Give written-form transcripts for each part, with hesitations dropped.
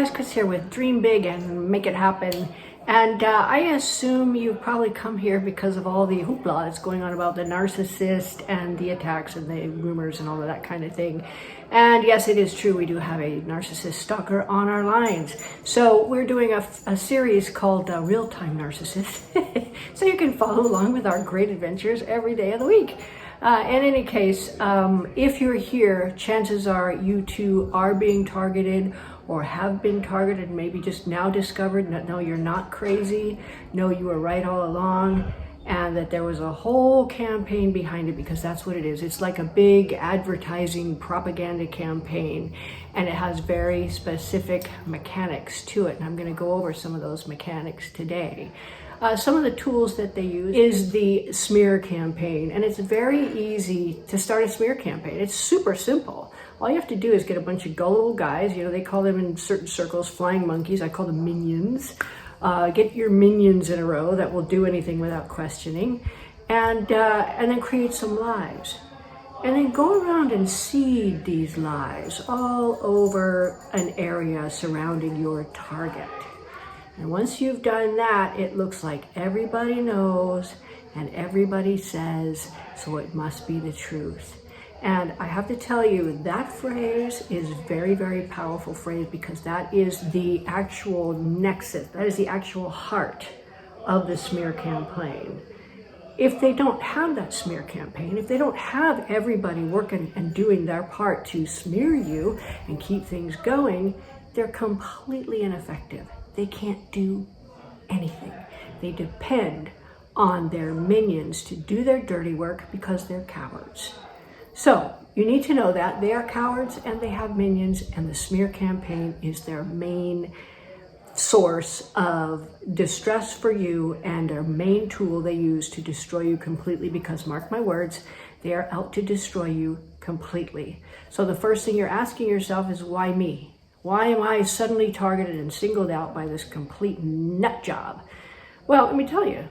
guys, Chris here with Dream Big and Make It Happen. And I assume you've probably come here because of all the hoopla that's going on about the narcissist and the attacks and the rumors and all of that kind of thing. And yes, it is true, we do have a narcissist stalker on our lines. So we're doing a series called Real-Time Narcissist. So you can follow along with our great adventures every day of the week. In any case, if you're here, chances are you too are being targeted or have been targeted, maybe just now discovered that no, you're not crazy, no, you were right all along, and that there was a whole campaign behind it, because that's what it is. It's like a big advertising propaganda campaign, and it has very specific mechanics to it, and I'm going to go over some of those mechanics today. Some of the tools that they use is the smear campaign, and it's very easy to start a smear campaign. It's super simple. All you have to do is get a bunch of gullible guys, you know, they call them in certain circles flying monkeys, I call them minions. Get your minions in a row that will do anything without questioning, and then create some lies. And then go around and seed these lies all over an area surrounding your target. And once you've done that, it looks like everybody knows and everybody says, so it must be the truth. And I have to tell you, that phrase is very, very powerful phrase, because that is the actual nexus, that is the actual heart of the smear campaign. If they don't have that smear campaign, if they don't have everybody working and doing their part to smear you and keep things going, they're completely ineffective. They can't do anything. They depend on their minions to do their dirty work because they're cowards. So you need to know that they are cowards and they have minions, and the smear campaign is their main source of distress for you and their main tool they use to destroy you completely, because mark my words, they are out to destroy you completely. So the first thing you're asking yourself is, why me? Why am I suddenly targeted and singled out by this complete nut job? Well, let me tell you,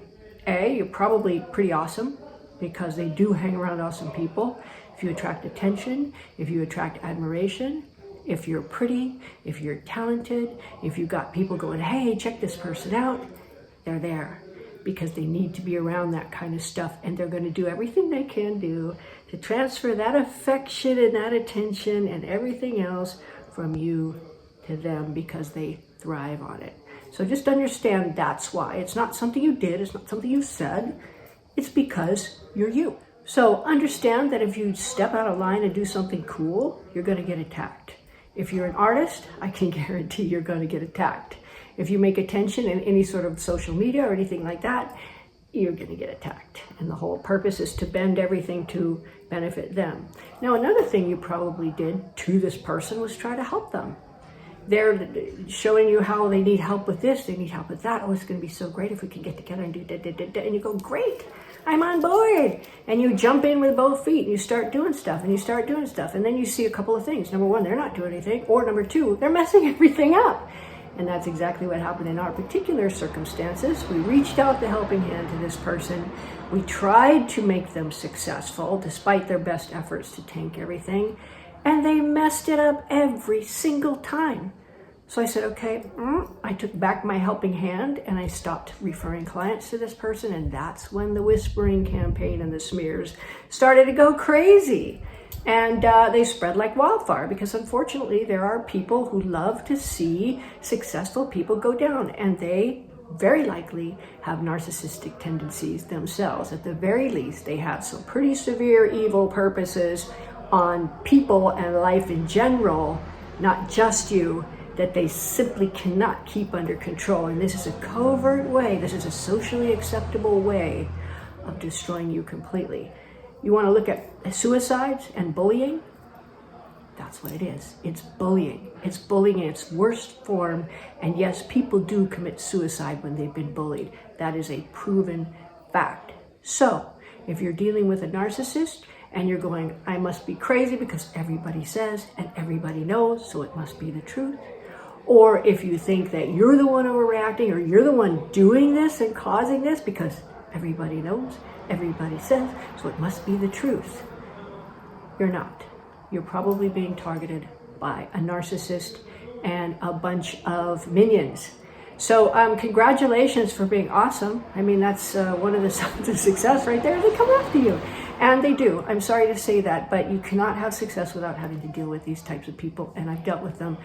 A, you're probably pretty awesome, because they do hang around awesome people. If you attract attention, if you attract admiration, if you're pretty, if you're talented, if you've got people going, hey, check this person out, they're there because they need to be around that kind of stuff, and they're going to do everything they can do to transfer that affection and that attention and everything else from you to them, because they thrive on it. So just understand that's why. It's not something you did, it's not something you said, it's because you're you. So understand that if you step out of line and do something cool, you're going to get attacked. If you're an artist, I can guarantee you're going to get attacked. If you make attention in any sort of social media or anything like that, you're going to get attacked. And the whole purpose is to bend everything to benefit them. Now, another thing you probably did to this person was try to help them. They're showing you how they need help with this, they need help with that. Oh, it's going to be so great if we can get together and do da. And you go, great, I'm on board. And you jump in with both feet and you start doing stuff and you start doing stuff. And then you see a couple of things. Number one, they're not doing anything. Or number two, they're messing everything up. And that's exactly what happened in our particular circumstances. We reached out the helping hand to this person. We tried to make them successful despite their best efforts to tank everything. And they messed it up every single time. So I said, okay, I took back my helping hand and I stopped referring clients to this person. And that's when the whispering campaign and the smears started to go crazy. And they spread like wildfire, because unfortunately there are people who love to see successful people go down, and they very likely have narcissistic tendencies themselves. At the very least, they have some pretty severe evil purposes on people and life in general, not just you, that they simply cannot keep under control. And this is a covert way, this is a socially acceptable way of destroying you completely. You want to look at suicides and bullying? That's what it is. It's bullying. It's bullying in its worst form. And yes, people do commit suicide when they've been bullied. That is a proven fact. So if you're dealing with a narcissist and you're going, I must be crazy because everybody says and everybody knows, so it must be the truth. Or if you think that you're the one overreacting, or you're the one doing this and causing this because everybody knows, everybody says, so it must be the truth. You're not. You're probably being targeted by a narcissist, and a bunch of minions. So congratulations for being awesome. I mean, that's one of the signs of success right there. They come after you. And they do. I'm sorry to say that, but you cannot have success without having to deal with these types of people. And I've dealt with them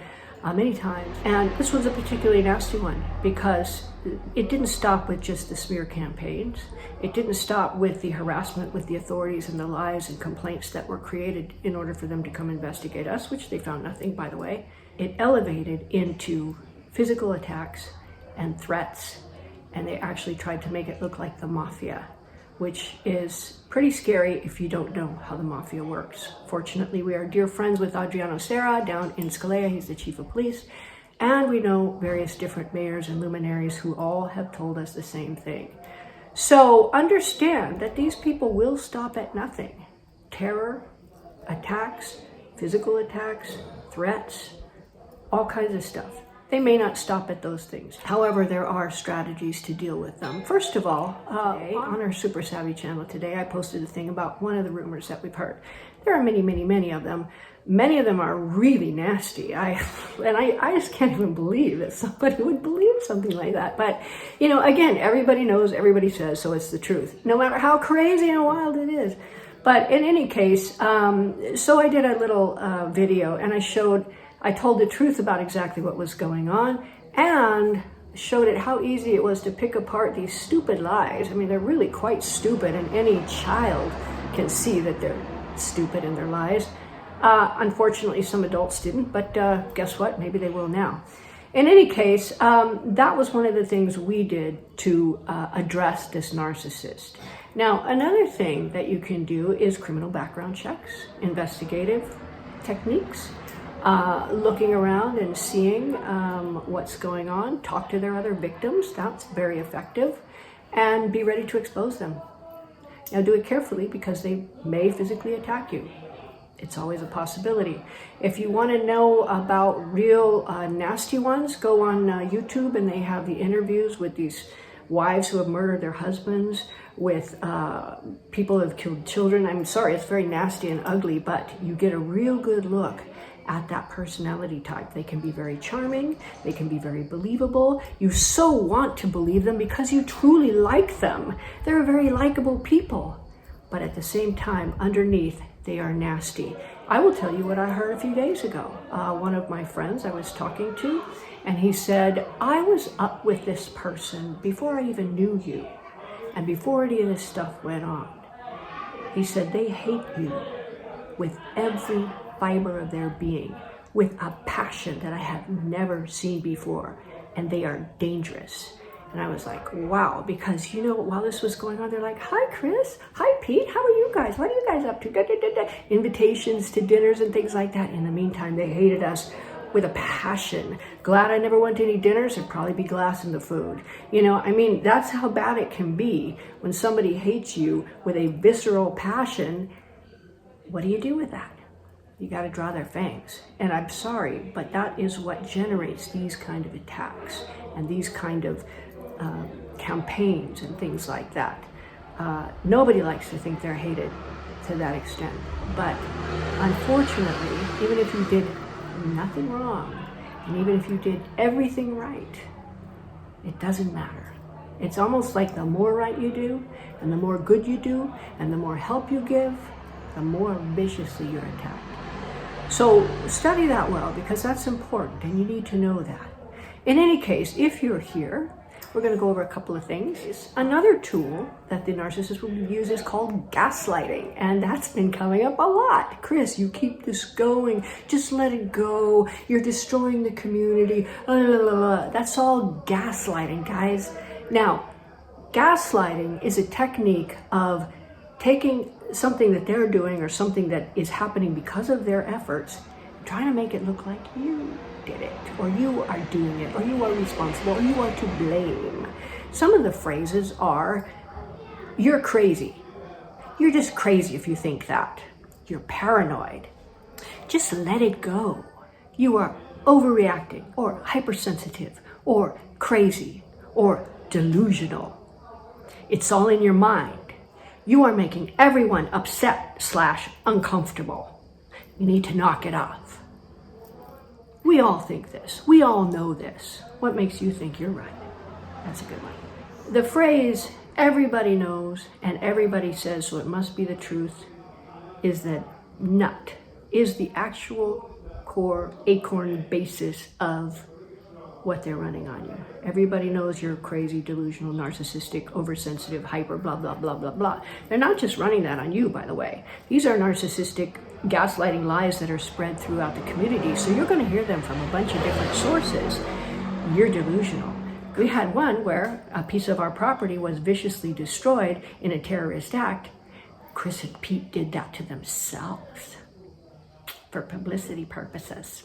many times. And this was a particularly nasty one because it didn't stop with just the smear campaigns. It didn't stop with the harassment with the authorities and the lies and complaints that were created in order for them to come investigate us, which they found nothing, by the way. It elevated into physical attacks and threats, and they actually tried to make it look like the mafia, which is pretty scary if you don't know how the mafia works. Fortunately, we are dear friends with Adriano Serra down in Escalation. He's the chief of police. And we know various different mayors and luminaries who all have told us the same thing. So understand that these people will stop at nothing. Terror, attacks, physical attacks, threats, all kinds of stuff. They may not stop at those things. However, there are strategies to deal with them. First of all, on our Super Savvy channel today, I posted a thing about one of the rumors that we've heard. There are many, many, many of them. Many of them are really nasty. I just can't even believe that somebody would believe something like that. But, you know, again, everybody knows, everybody says, so it's the truth, no matter how crazy and wild it is. But in any case, so I did a little video and I told the truth about exactly what was going on and showed it how easy it was to pick apart these stupid lies. I mean, they're really quite stupid, and any child can see that they're stupid in their lies. Unfortunately, some adults didn't, but guess what? Maybe they will now. In any case, that was one of the things we did to address this narcissist. Now, another thing that you can do is criminal background checks, investigative techniques. Looking around and seeing what's going on, talk to their other victims, that's very effective, and be ready to expose them. Now do it carefully because they may physically attack you. It's always a possibility. If you want to know about real nasty ones, go on YouTube and they have the interviews with these wives who have murdered their husbands, with people who have killed children. I'm sorry, it's very nasty and ugly, but you get a real good look at that personality type. They can be very charming, they can be very believable. You so want to believe them because you truly like them. They're very likable people, but at the same time, underneath, they are nasty. I will tell you what I heard a few days ago. One of my friends I was talking to, and he said, I was up with this person before I even knew you, and before any of this stuff went on. He said, they hate you with every fiber of their being, with a passion that I have never seen before, and they are dangerous. And I was like, wow, because you know, while this was going on, they're like, hi Chris, hi Pete, how are you guys? What are you guys up to? Da, da, da, da. Invitations to dinners and things like that. In the meantime, they hated us with a passion. Glad I never went to any dinners. There'd probably be glass in the food. You know, I mean, that's how bad it can be when somebody hates you with a visceral passion. What do you do with that? You got to draw their fangs. And I'm sorry, but that is what generates these kind of attacks and these kind of campaigns and things like that. Nobody likes to think they're hated to that extent. But unfortunately, even if you did nothing wrong, and even if you did everything right, it doesn't matter. It's almost like the more right you do, and the more good you do, and the more help you give, the more viciously you're attacked. So study that well, because that's important and you need to know that. In any case, if you're here, we're going to go over a couple of things. Another tool that the narcissist will use is called gaslighting, and that's been coming up a lot. Chris, you keep this going, just let it go, you're destroying the community, That's all gaslighting, guys. Now, gaslighting is a technique of taking something that they're doing or something that is happening because of their efforts, trying to make it look like you did it, or you are doing it, or you are responsible, or you are to blame. Some of the phrases are, you're crazy. You're just crazy if you think that. You're paranoid. Just let it go. You are overreacting, or hypersensitive, or crazy, or delusional. It's all in your mind. You are making everyone upset / uncomfortable. You need to knock it off. We all think this. We all know this. What makes you think you're right? That's a good one. The phrase, everybody knows and everybody says, so it must be the truth, is that nut is the actual core acorn basis of what they're running on you. Everybody knows you're crazy, delusional, narcissistic, oversensitive, hyper, blah, blah, blah, blah, blah. They're not just running that on you, by the way. These are narcissistic gaslighting lies that are spread throughout the community. So you're going to hear them from a bunch of different sources. You're delusional. We had one where a piece of our property was viciously destroyed in a terrorist act. Chris and Pete did that to themselves for publicity purposes.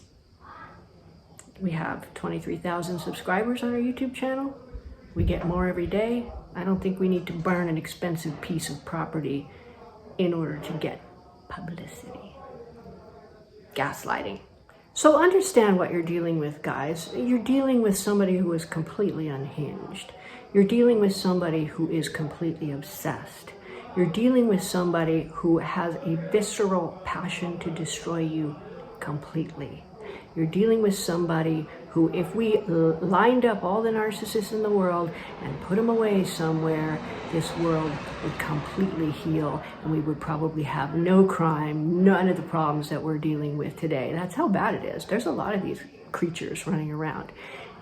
We have 23,000 subscribers on our YouTube channel. We get more every day. I don't think we need to burn an expensive piece of property in order to get publicity. Gaslighting. So understand what you're dealing with, guys. You're dealing with somebody who is completely unhinged. You're dealing with somebody who is completely obsessed. You're dealing with somebody who has a visceral passion to destroy you completely. You're dealing with somebody who, if we lined up all the narcissists in the world and put them away somewhere, this world would completely heal and we would probably have no crime, none of the problems that we're dealing with today. That's how bad it is. There's a lot of these creatures running around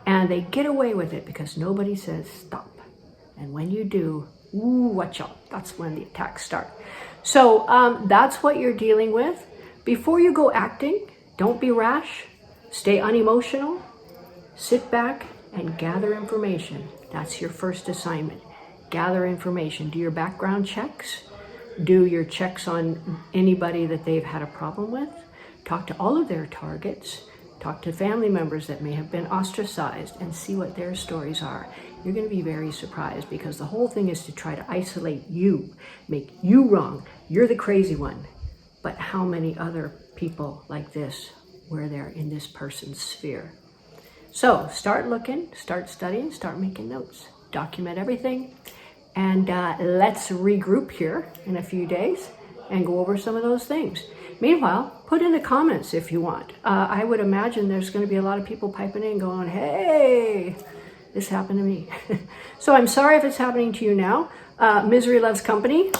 and they get away with it because nobody says stop. And when you do, ooh, watch out. That's when the attacks start. So that's what you're dealing with. Before you go acting, don't be rash. Stay unemotional, sit back and gather information. That's your first assignment. Gather information. Do your background checks. Do your checks on anybody that they've had a problem with. Talk to all of their targets. Talk to family members that may have been ostracized and see what their stories are. You're going to be very surprised because the whole thing is to try to isolate you, make you wrong. You're the crazy one. But how many other people like this where they're in this person's sphere? So start looking, start studying, start making notes, document everything, and let's regroup here in a few days and go over some of those things. Meanwhile, put in the comments if you want. I would imagine there's going to be a lot of people piping in going, hey, this happened to me. So I'm sorry if it's happening to you now. Misery loves company.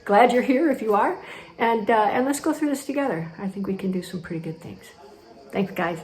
Glad you're here if you are. And let's go through this together. I think we can do some pretty good things. Thanks, guys.